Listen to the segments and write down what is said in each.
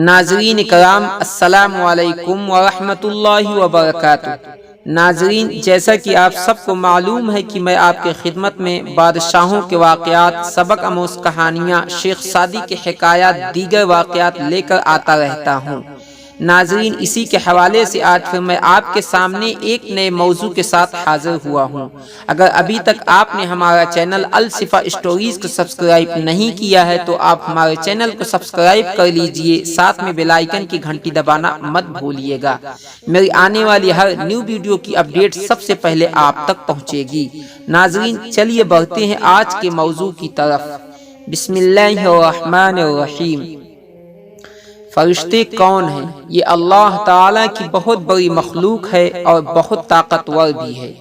ناظرین کرام السلام علیکم ورحمۃ اللہ وبرکاتہ۔ ناظرین، جیسا کہ آپ سب کو معلوم ہے کہ میں آپ کے خدمت میں بادشاہوں کے واقعات، سبق آموز کہانیاں، شیخ سعدی کے حکایات، دیگر واقعات لے کر آتا رہتا ہوں۔ ناظرین، اسی کے حوالے سے آج پھر میں آپ کے سامنے ایک نئے موضوع کے ساتھ حاضر ہوا ہوں۔ اگر ابھی تک آپ نے ہمارا چینل الصفا اسٹوریز کو سبسکرائب نہیں کیا ہے تو آپ ہمارے چینل کو سبسکرائب کر لیجئے، ساتھ میں بیل آئیکن کی گھنٹی دبانا مت بھولیے گا۔ میری آنے والی ہر نیو ویڈیو کی اپڈیٹ سب سے پہلے آپ تک پہنچے گی۔ ناظرین، چلیے بڑھتے ہیں آج کے موضوع کی طرف۔ بسم اللہ الرحمن الرحیم۔ فرشتے کون ہیں؟ یہ اللہ تعالیٰ کی بہت بڑی مخلوق ہے اور بہت طاقتور بھی ہے۔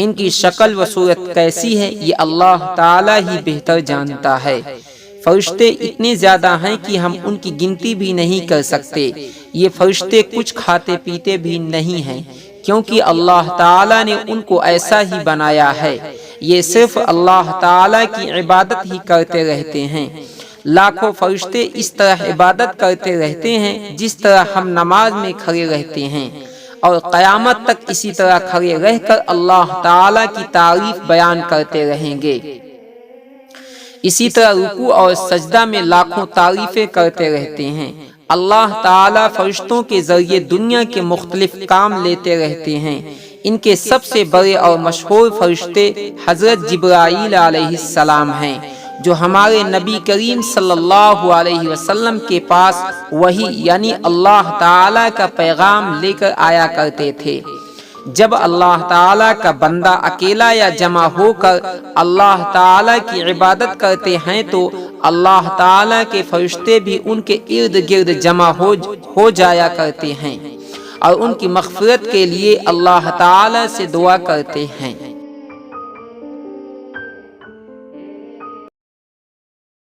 ان کی شکل و صورت کیسی ہے یہ اللہ تعالیٰ ہی بہتر جانتا ہے۔ فرشتے اتنے زیادہ ہیں کہ ہم ان کی گنتی بھی نہیں کر سکتے۔ یہ فرشتے کچھ کھاتے پیتے بھی نہیں ہیں، کیونکہ اللہ تعالیٰ نے ان کو ایسا ہی بنایا ہے۔ یہ صرف اللہ تعالیٰ کی عبادت ہی کرتے رہتے ہیں۔ لاکھوں فرشتے اس طرح عبادت کرتے رہتے ہیں جس طرح ہم نماز میں کھڑے رہتے ہیں، اور قیامت تک اسی طرح کھڑے رہ کر اللہ تعالیٰ کی تعریف بیان کرتے رہیں گے۔ اسی طرح رکوع اور سجدہ میں لاکھوں تعریفیں کرتے رہتے ہیں۔ اللہ تعالیٰ فرشتوں کے ذریعے دنیا کے مختلف کام لیتے رہتے ہیں۔ ان کے سب سے بڑے اور مشہور فرشتے حضرت جبرائیل علیہ السلام ہیں، جو ہمارے نبی کریم صلی اللہ علیہ وسلم کے پاس وحی یعنی اللہ تعالیٰ کا پیغام لے کر آیا کرتے تھے۔ جب اللہ تعالیٰ کا بندہ اکیلا یا جمع ہو کر اللہ تعالیٰ کی عبادت کرتے ہیں تو اللہ تعالیٰ کے فرشتے بھی ان کے ارد گرد جمع ہو جایا کرتے ہیں اور ان کی مغفرت کے لیے اللہ تعالیٰ سے دعا کرتے ہیں۔